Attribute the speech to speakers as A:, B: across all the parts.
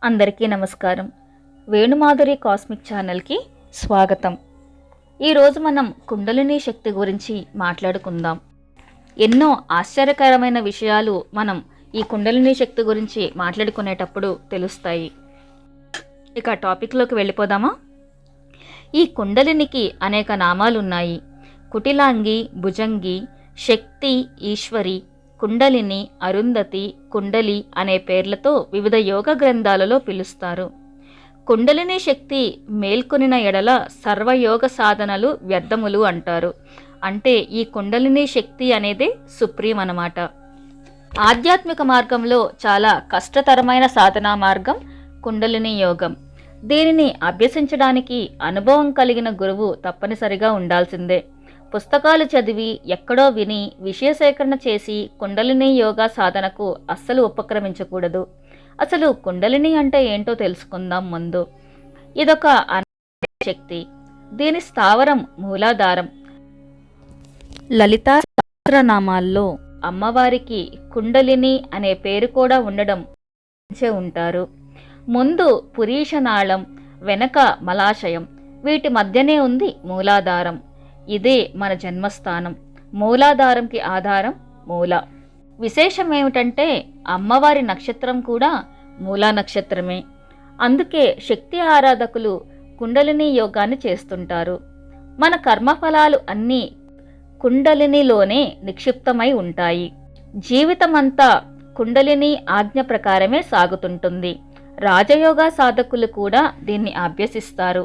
A: అందరికీ నమస్కారం. వేణుమాధురి కాస్మిక్ ఛానల్కి స్వాగతం. ఈరోజు మనం కుండలిని శక్తి గురించి మాట్లాడుకుందాం. ఎన్నో ఆశ్చర్యకరమైన విషయాలు మనం ఈ కుండలిని శక్తి గురించి మాట్లాడుకునేటప్పుడు తెలుస్తాయి. ఇక టాపిక్లోకి వెళ్ళిపోదామా? ఈ కుండలినికి అనేక నామాలున్నాయి. కుటిలాంగి, భుజంగి, శక్తి, ఈశ్వరి, కుండలిని, అరుంధతి, కుండలి అనే పేర్లతో వివిధ యోగ గ్రంథాలలో పిలుస్తారు. కుండలిని శక్తి మేల్కొనిన ఎడల సర్వయోగ సాధనలు వ్యర్థములు అంటారు. అంటే ఈ కుండలిని శక్తి అనేది సుప్రీం అన్నమాట. ఆధ్యాత్మిక మార్గంలో చాలా కష్టతరమైన సాధనా మార్గం కుండలిని యోగం. దీనిని అభ్యసించడానికి అనుభవం కలిగిన గురువు తప్పనిసరిగా ఉండాల్సిందే. పుస్తకాలు చదివి ఎక్కడో విని విషయ సేకరణ చేసి కుండలిని యోగా సాధనకు అస్సలు ఉపక్రమించకూడదు. అసలు కుండలిని అంటే ఏంటో తెలుసుకుందాం ముందు. ఇదొక శక్తి. దీని స్థావరం మూలాధారం. లలితా సహస్రనామాల్లో అమ్మవారికి కుండలిని అనే పేరు కూడా ఉండడం ఉంటారు. ముందు పురీషనాళం, వెనక మలాశయం, వీటి మధ్యనే ఉంది మూలాధారం. ఇదే మన జన్మస్థానం. మూలాధారంకి ఆధారం మూల. విశేషం ఏమిటంటే అమ్మవారి నక్షత్రం కూడా మూలా నక్షత్రమే. అందుకే శక్తి ఆరాధకులు కుండలిని యోగాన్ని చేస్తుంటారు. మన కర్మఫలాలు అన్నీ కుండలినిలోనే నిక్షిప్తమై ఉంటాయి. జీవితమంతా కుండలిని ఆజ్ఞ ప్రకారమే సాగుతుంటుంది. రాజయోగా సాధకులు కూడా దీన్ని అభ్యసిస్తారు.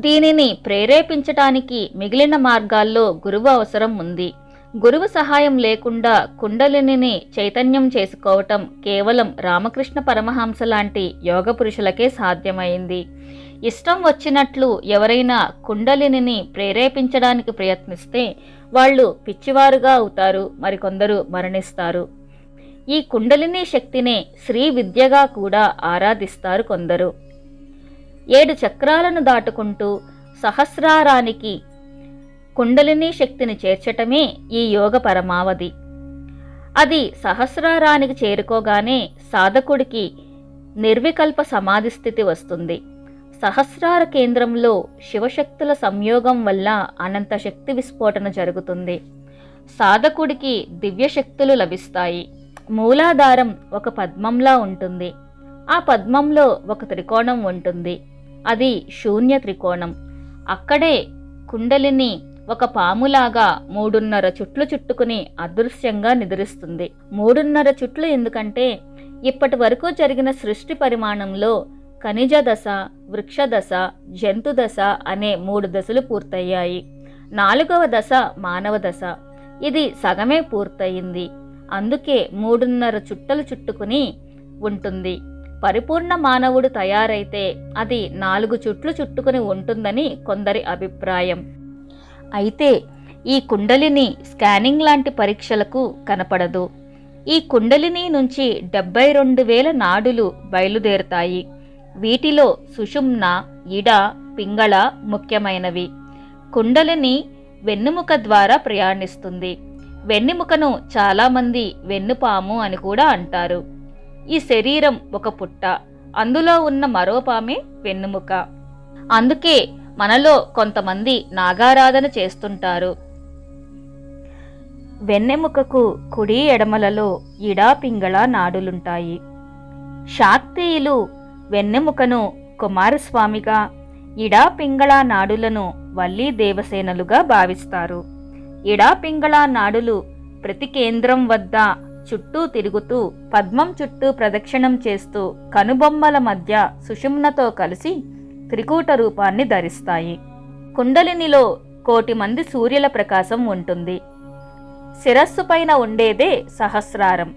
A: దీనిని ప్రేరేపించటానికి మిగిలిన మార్గాల్లో గురువు అవసరం ఉంది. గురువు సహాయం లేకుండా కుండలిని చైతన్యం చేసుకోవటం కేవలం రామకృష్ణ పరమహంస లాంటి యోగ పురుషులకే సాధ్యమైంది. ఇష్టం వచ్చినట్లు ఎవరైనా కుండలిని ప్రేరేపించడానికి ప్రయత్నిస్తే వాళ్ళు పిచ్చివారుగా అవుతారు, మరికొందరు మరణిస్తారు. ఈ కుండలిని శక్తినే శ్రీ విద్యగా కూడా ఆరాధిస్తారు కొందరు. 7 చక్రాలను దాటుకుంటూ సహస్రారానికి కుండలిని శక్తిని చేర్చటమే ఈ యోగ పరమావధి. అది సహస్రారానికి చేరుకోగానే సాధకుడికి నిర్వికల్ప సమాధి స్థితి వస్తుంది. సహస్రార కేంద్రంలో శివశక్తుల సంయోగం వల్ల అనంత శక్తి విస్ఫోటన జరుగుతుంది. సాధకుడికి దివ్యశక్తులు లభిస్తాయి. మూలాధారం ఒక పద్మంలా ఉంటుంది. ఆ పద్మంలో ఒక త్రికోణం ఉంటుంది. అది శూన్య త్రికోణం. అక్కడే కుండలిని ఒక పాములాగా 3.5 చుట్లు చుట్టుకుని అదృశ్యంగా నిద్రిస్తుంది. 3.5 చుట్లు ఎందుకంటే ఇప్పటి వరకు జరిగిన సృష్టి పరిమాణంలో ఖనిజ దశ, వృక్ష దశ, జంతు దశ అనే 3 దశలు పూర్తయ్యాయి. 4వ దశ మానవ దశ. ఇది సగమే పూర్తయింది. అందుకే 3.5 చుట్టలు చుట్టుకుని ఉంటుంది. పరిపూర్ణ మానవుడు తయారైతే అది 4 చుట్లు చుట్టుకుని ఉంటుందని కొందరి అభిప్రాయం. అయితే ఈ కుండలిని స్కానింగ్ లాంటి పరీక్షలకు కనపడదు. ఈ కుండలిని నుంచి 72,000 నాడులు బయలుదేరుతాయి. వీటిలో సుషుమ్న, ఇడ, పింగళ ముఖ్యమైనవి. కుండలిని వెన్నుముక ద్వారా ప్రయాణిస్తుంది. వెన్నెముకను చాలామంది వెన్నుపాము అని కూడా అంటారు. ఈ శరీరం ఒక పుట్ట, అందులో ఉన్న మరో పామే వెన్నుముక. అందుకే మనలో కొంతమంది నాగారాధన చేస్తుంటారు. వెన్నెముకకు కుడి ఎడమలలో ఇడా పింగళ నాడులుంటాయి. శాక్తేయులు వెన్నెముకను కుమారస్వామిగా, ఇడా పింగళ నాడులను వల్లీ దేవసేనలుగా భావిస్తారు. ఇడా పింగళ నాడులు ప్రతి కేంద్రం వద్ద చుట్టూ తిరుగుతూ పద్మం చుట్టూ ప్రదక్షిణం చేస్తూ కనుబొమ్మల మధ్య సుషుమ్నతో కలిసి త్రికూట రూపాన్ని ధరిస్తాయి. కుండలినిలో 1,000,000 మంది సూర్యుల ప్రకాశం ఉంటుంది. శిరస్సు పైన ఉండేదే సహస్రారం.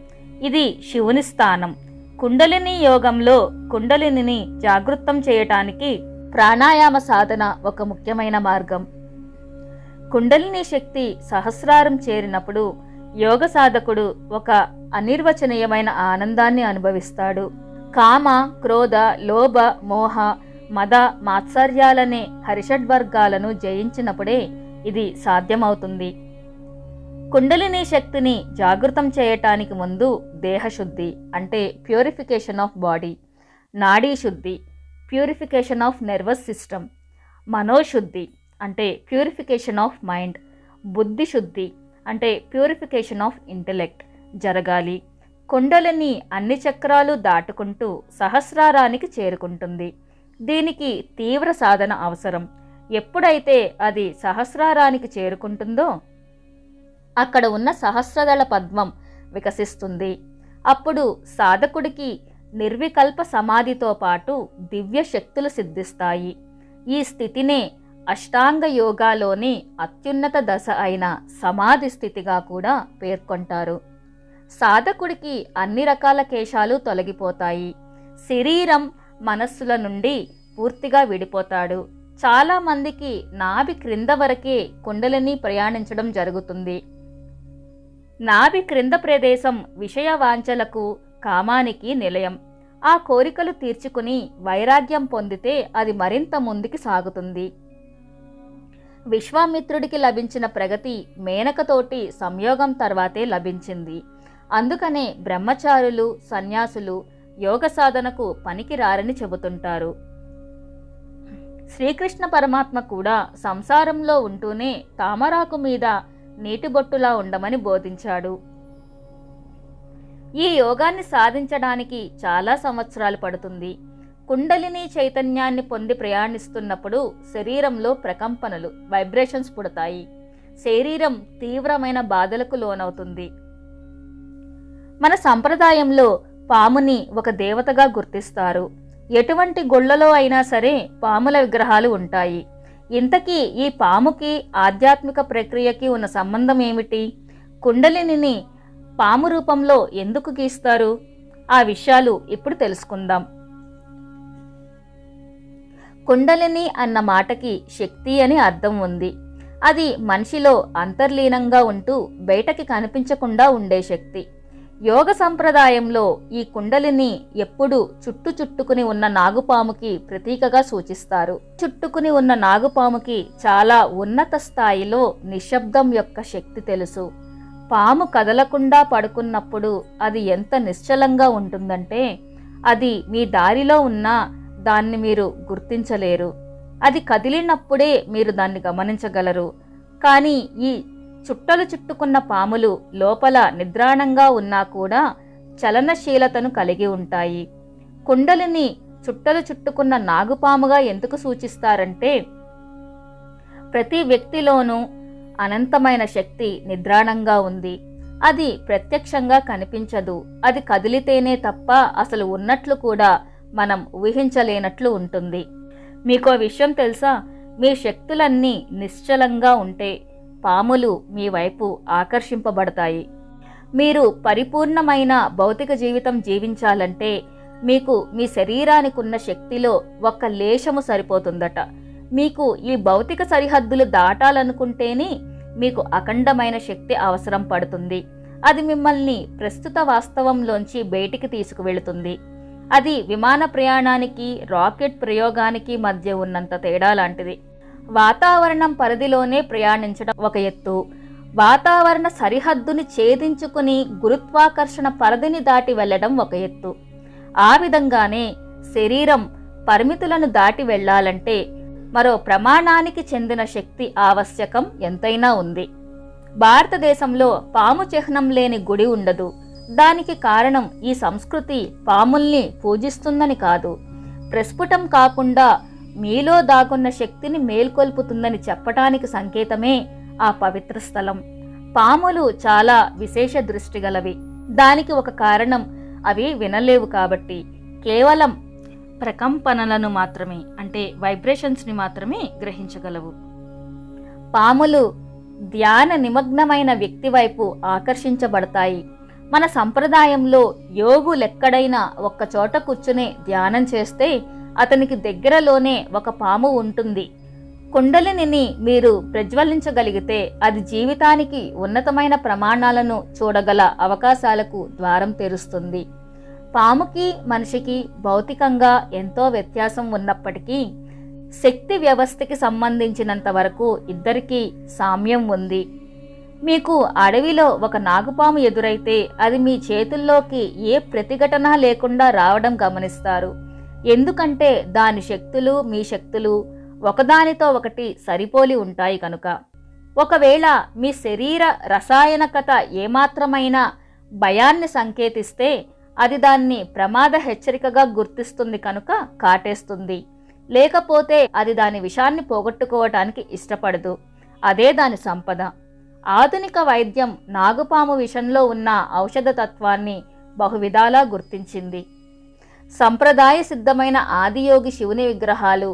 A: ఇది శివుని స్థానం. కుండలిని యోగంలో కుండలిని జాగృతం చేయటానికి ప్రాణాయామ సాధన ఒక ముఖ్యమైన మార్గం. కుండలిని శక్తి సహస్రారం చేరినప్పుడు యోగ సాధకుడు ఒక అనిర్వచనీయమైన ఆనందాన్ని అనుభవిస్తాడు. కామ, క్రోధ, లోభ, మోహ, మద, మాత్సర్యాలనే హరిషడ్వర్గాలను జయించినప్పుడే ఇది సాధ్యమవుతుంది. కుండలిని శక్తిని జాగృతం చేయటానికి ముందు దేహశుద్ధి అంటే ప్యూరిఫికేషన్ ఆఫ్ బాడీ, నాడీ శుద్ధి, ప్యూరిఫికేషన్ ఆఫ్ నర్వస్ సిస్టమ్. మనోశుద్ధి అంటే ప్యూరిఫికేషన్ ఆఫ్ మైండ్. బుద్ధి శుద్ధి అంటే ప్యూరిఫికేషన్ ఆఫ్ ఇంటెలెక్ట్ జరగాలి. కుండలిని అన్ని చక్రాలు దాటుకుంటూ సహస్రారానికి చేరుకుంటుంది. దీనికి తీవ్ర సాధన అవసరం. ఎప్పుడైతే అది సహస్రారానికి చేరుకుంటుందో అక్కడ ఉన్న సహస్రదళ పద్మం వికసిస్తుంది. అప్పుడు సాధకుడికి నిర్వికల్ప సమాధితో పాటు దివ్య శక్తులు సిద్ధిస్తాయి. ఈ స్థితినే అష్టాంగ యోగాలోని అత్యున్నత దశ అయిన సమాధి స్థితిగా కూడా పేర్కొంటారు. సాధకుడికి అన్ని రకాల కేశాలు తొలగిపోతాయి. శరీరం మనస్సుల నుండి పూర్తిగా విడిపోతాడు. చాలా మందికి నాభి క్రింద వరకే కుండలిని ప్రయాణించడం జరుగుతుంది. నాభి క్రింద ప్రదేశం విషయ వాంఛలకు, కామానికి నిలయం. ఆ కోరికలు తీర్చుకుని వైరాగ్యం పొందితే అది మరింత ముందుకి సాగుతుంది. విశ్వామిత్రుడికి లభించిన ప్రగతి మేనకతోటి సంయోగం తర్వాతే లభించింది. అందుకనే బ్రహ్మచారులు, సన్యాసులు యోగ సాధనకు పనికిరారని చెబుతుంటారు. శ్రీకృష్ణ పరమాత్మ కూడా సంసారంలో ఉంటూనే తామరాకు మీద నీటిబొట్టులా ఉండమని బోధించాడు. ఈ యోగాన్ని సాధించడానికి చాలా సంవత్సరాలు పడుతుంది. కుండలిని చైతన్యాన్ని పొంది ప్రయాణిస్తున్నప్పుడు శరీరంలో ప్రకంపనలు, వైబ్రేషన్స్ పుడతాయి. శరీరం తీవ్రమైన బాధలకు లోనవుతుంది. మన సంప్రదాయంలో పాముని ఒక దేవతగా గుర్తిస్తారు. ఎటువంటి గుళ్ళలో అయినా సరే పాముల విగ్రహాలు ఉంటాయి. ఇంతకీ ఈ పాముకి ఆధ్యాత్మిక ప్రక్రియకి ఉన్న సంబంధం ఏమిటి? కుండలిని పాము రూపంలో ఎందుకు గీస్తారు? ఆ విషయాలు ఇప్పుడు తెలుసుకుందాం. కుండలిని అన్న మాటకి శక్తి అని అర్థం ఉంది. అది మనిషిలో అంతర్లీనంగా ఉంటూ బయటకి కనిపించకుండా ఉండే శక్తి. యోగ సంప్రదాయంలో ఈ కుండలిని ఎప్పుడూ చుట్టుకుని ఉన్న నాగుపాముకి ప్రతీకగా సూచిస్తారు. చుట్టుకుని ఉన్న నాగుపాముకి చాలా ఉన్నత స్థాయిలో నిశ్శబ్దం యొక్క శక్తి తెలుసు. పాము కదలకుండా పడుకున్నప్పుడు అది ఎంత నిశ్చలంగా ఉంటుందంటే అది మీ దారిలో ఉన్నా దాన్ని మీరు గుర్తించలేరు. అది కదిలినప్పుడే మీరు దాన్ని గమనించగలరు. కానీ ఈ చుట్టుకున్న పాములు లోపల నిద్రాణంగా ఉన్నా కూడా చలనశీలతను కలిగి ఉంటాయి. కుండలిని చుట్టుకున్న నాగుపాముగా ఎందుకు సూచిస్తారంటే ప్రతి వ్యక్తిలోనూ అనంతమైన శక్తి నిద్రాణంగా ఉంది. అది ప్రత్యక్షంగా కనిపించదు. అది కదిలితేనే తప్ప అసలు ఉన్నట్లు కూడా మనం ఊహించలేనట్లు ఉంటుంది. మీకో విషయం తెలుసా? మీ శక్తులన్నీ నిశ్చలంగా ఉంటే పాములు మీ వైపు ఆకర్షింపబడతాయి. మీరు పరిపూర్ణమైన భౌతిక జీవితం జీవించాలంటే మీకు మీ శరీరానికి ఉన్న శక్తిలో ఒక్క లేశము సరిపోతుందట. మీకు ఈ భౌతిక సరిహద్దులు దాటాలనుకుంటేనే మీకు అఖండమైన శక్తి అవసరం పడుతుంది. అది మిమ్మల్ని ప్రస్తుత వాస్తవంలోంచి బయటికి తీసుకువెళుతుంది. అది విమాన ప్రయాణానికి, రాకెట్ ప్రయోగానికి మధ్య ఉన్నంత తేడా లాంటిది. వాతావరణం పరిధిలోనే ప్రయాణించడం ఒక ఎత్తు, వాతావరణ సరిహద్దుని ఛేదించుకుని గురుత్వాకర్షణ పరిధిని దాటి వెళ్లడం ఒక ఎత్తు. ఆ విధంగానే శరీరం పరిమితులను దాటి వెళ్లాలంటే మరో ప్రమాణానికి చెందిన శక్తి ఆవశ్యకం ఎంతైనా ఉంది. భారతదేశంలో పాము చిహ్నం లేని గుడి ఉండదు. దానికి కారణం ఈ సంస్కృతి పాముల్ని పూజిస్తుందని కాదు, ప్రస్ఫుటం కాకుండా మీలో దాగున్న శక్తిని మేల్కొల్పుతుందని చెప్పటానికి సంకేతమే ఆ పవిత్ర స్థలం. పాములు చాలా విశేష దృష్టి గలవి. దానికి ఒక కారణం అవి వినలేవు కాబట్టి కేవలం ప్రకంపనలను మాత్రమే, అంటే వైబ్రేషన్స్ని మాత్రమే గ్రహించగలవు. పాములు ధ్యాన నిమగ్నమైన వ్యక్తి వైపు ఆకర్షించబడతాయి. మన సంప్రదాయంలో యోగులెక్కడైనా ఒక్క చోట కూర్చునే ధ్యానం చేస్తే అతనికి దగ్గరలోనే ఒక పాము ఉంటుంది. కుండలిని మీరు ప్రజ్వలించగలిగితే అది జీవితానికి ఉన్నతమైన ప్రమాణాలను చూడగల అవకాశాలకు ద్వారం తెరుస్తుంది. పాముకి మనిషికి భౌతికంగా ఎంతో వ్యత్యాసం ఉన్నప్పటికీ శక్తి వ్యవస్థకి సంబంధించినంత వరకు ఇద్దరికీ సామ్యం ఉంది. మీకు అడవిలో ఒక నాగుపాము ఎదురైతే అది మీ చేతుల్లోకి ఏ ప్రతిఘటన లేకుండా రావడం గమనిస్తారు. ఎందుకంటే దాని శక్తులు మీ శక్తులు ఒకదానితో ఒకటి సరిపోలి ఉంటాయి కనుక. ఒకవేళ మీ శరీర రసాయనకత ఏమాత్రమైనా భయాన్ని సంకేతిస్తే అది దాన్ని ప్రమాద హెచ్చరికగా గుర్తిస్తుంది కనుక కాటేస్తుంది. లేకపోతే అది దాని విషాన్ని పోగొట్టుకోవటానికి ఇష్టపడదు. అదే దాని సంపద. ఆధునిక వైద్యం నాగుపాము విషంలో ఉన్న ఔషధ తత్వాన్ని బహువిధాలా గుర్తించింది. సంప్రదాయ సిద్ధమైన ఆదియోగి శివుని విగ్రహాలు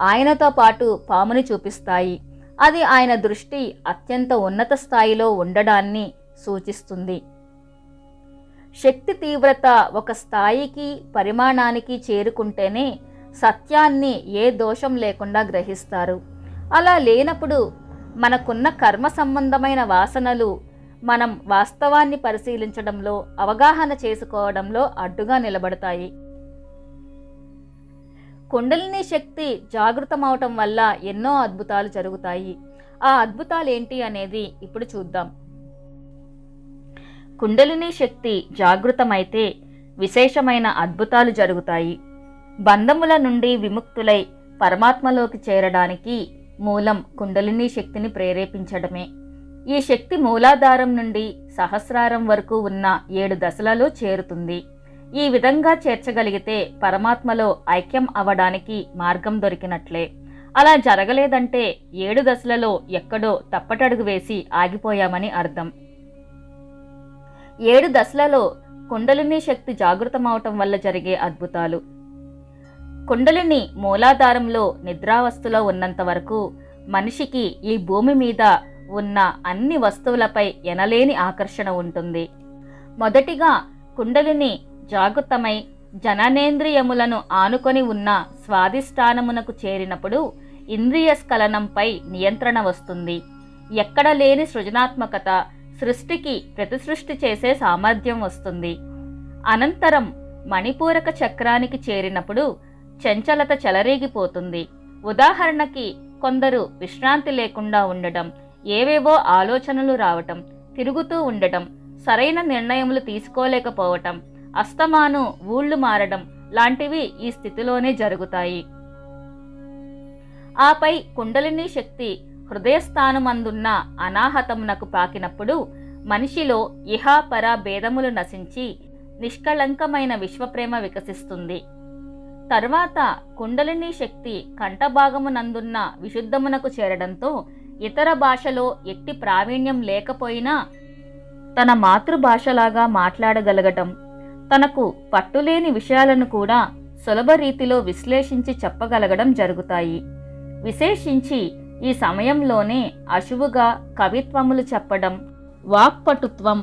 A: ఆయనతో పాటు పాముని చూపిస్తాయి. అది ఆయన దృష్టి అత్యంత ఉన్నత స్థాయిలో ఉండడాన్ని సూచిస్తుంది. శక్తి తీవ్రత ఒక స్థాయికి పరిమాణానికి చేరుకుంటేనే సత్యాన్ని ఏ దోషం లేకుండా గ్రహిస్తారు. అలా లేనప్పుడు మనకున్న కర్మ సంబంధమైన వాసనలు మనం వాస్తవాన్ని పరిశీలించడంలో, అవగాహన చేసుకోవడంలో అడ్డుగా నిలబడతాయి. కుండలిని శక్తి జాగృతమవటం వల్ల ఎన్నో అద్భుతాలు జరుగుతాయి. ఆ అద్భుతాలు ఏంటి అనేది ఇప్పుడు చూద్దాం. కుండలిని శక్తి జాగృతమైతే విశేషమైన అద్భుతాలు జరుగుతాయి. బంధముల నుండి విముక్తులై పరమాత్మలోకి చేరడానికి మూలం కుండలిని శక్తిని ప్రేరేపించడమే. ఈ శక్తి మూలాధారం నుండి సహస్రారం వరకు ఉన్న 7 దశలలో చేరుతుంది. ఈ విధంగా చేర్చగలిగితే పరమాత్మలో ఐక్యం అవ్వడానికి మార్గం దొరికినట్లే. అలా జరగలేదంటే 7 దశలలో ఎక్కడో తప్పటడుగు వేసి ఆగిపోయామని అర్థం. 7 దశలలో కుండలిని శక్తి జాగృతమవటం వల్ల జరిగే అద్భుతాలు. కుండలిని మూలాధారంలో నిద్రావస్థలో ఉన్నంత వరకు మనిషికి ఈ భూమి మీద ఉన్న అన్ని వస్తువులపై ఎనలేని ఆకర్షణ ఉంటుంది. మొదటిగా కుండలిని జాగృతమై జననేంద్రియములను ఆనుకొని ఉన్న స్వాధిష్టానమునకు చేరినప్పుడు ఇంద్రియ స్ఖలనంపై నియంత్రణ వస్తుంది. ఎక్కడ లేని సృజనాత్మకత, సృష్టికి ప్రతిసృష్టి చేసే సామర్థ్యం వస్తుంది. అనంతరం మణిపూరక చక్రానికి చేరినప్పుడు చంచలత చెలరేగిపోతుంది. ఉదాహరణకి కొందరు విశ్రాంతి లేకుండా ఉండటం, ఏవేవో ఆలోచనలు రావటం, తిరుగుతూ ఉండటం, సరైన నిర్ణయములు తీసుకోలేకపోవటం, అస్తమాను ఊళ్ళు మారడం లాంటివి ఈ స్థితిలోనే జరుగుతాయి. ఆపై కుండలిని శక్తి హృదయస్థానమందున్న అనాహతమునకు పాకినప్పుడు మనిషిలో ఇహాపర భేదములు నశించి నిష్కళంకమైన విశ్వప్రేమ వికసిస్తుంది. తర్వాత కుండలిని శక్తి కంఠభాగమునందున్న విశుద్ధమునకు చేరడంతో ఇతర భాషలో ఎట్టి ప్రావీణ్యం లేకపోయినా తన మాతృభాషలాగా మాట్లాడగలగటం, తనకు పట్టులేని విషయాలను కూడా సులభ రీతిలో విశ్లేషించి చెప్పగలగడం జరుగుతాయి. విశేషించి ఈ సమయంలోనే అశువుగా కవిత్వములు చెప్పడం, వాక్పటుత్వం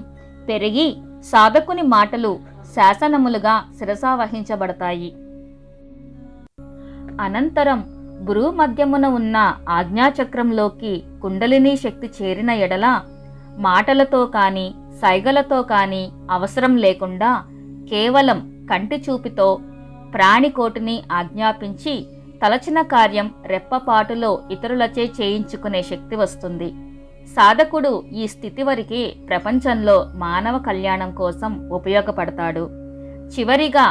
A: పెరిగి సాధకుని మాటలు శాసనములుగా శిరసావహించబడతాయి. అనంతరం భ్రూ మధ్యమున ఉన్న ఆజ్ఞాచక్రంలోకి కుండలిని శక్తి చేరిన ఎడల మాటలతో కానీ సైగలతో కానీ అవసరం లేకుండా కేవలం కంటి చూపుతో ప్రాణికోటిని ఆజ్ఞాపించి తలచిన కార్యం రెప్పపాటులో ఇతరులచే చేయించుకునే శక్తి వస్తుంది. సాధకుడు ఈ స్థితి వరకు ప్రపంచంలో మానవ కళ్యాణం కోసం ఉపయోగపడతాడు. చివరిగా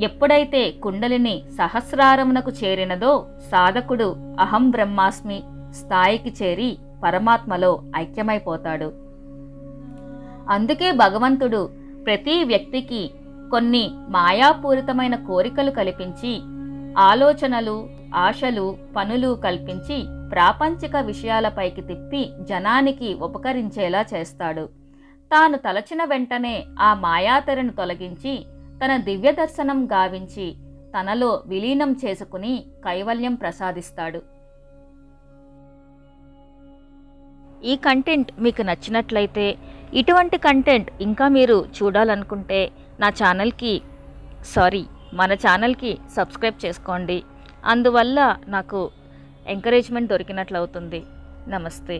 A: ఎప్పుడైతే కుండలిని సహస్రారమునకు చేరినదో సాధకుడు అహం బ్రహ్మాస్మి స్థాయికి చేరి పరమాత్మలో ఐక్యమైపోతాడు. అందుకే భగవంతుడు ప్రతి వ్యక్తికి కొన్ని మాయాపూరితమైన కోరికలు కల్పించి, ఆలోచనలు, ఆశలు, పనులు కల్పించి ప్రాపంచిక విషయాలపైకి తిప్పి జనానికి ఉపకరించేలా చేస్తాడు. తాను తలచిన వెంటనే ఆ మాయాతెరను తొలగించి తన దివ్య దర్శనం గావించి తనలో విలీనం చేసుకుని కైవల్యం ప్రసాదిస్తాడు. ఈ కంటెంట్ మీకు నచ్చినట్లయితే, ఇటువంటి కంటెంట్ ఇంకా మీరు చూడాలనుకుంటే మన ఛానల్కి సబ్స్క్రైబ్ చేసుకోండి. అందువల్ల నాకు ఎంకరేజ్మెంట్ దొరికినట్లు అవుతుంది. నమస్తే.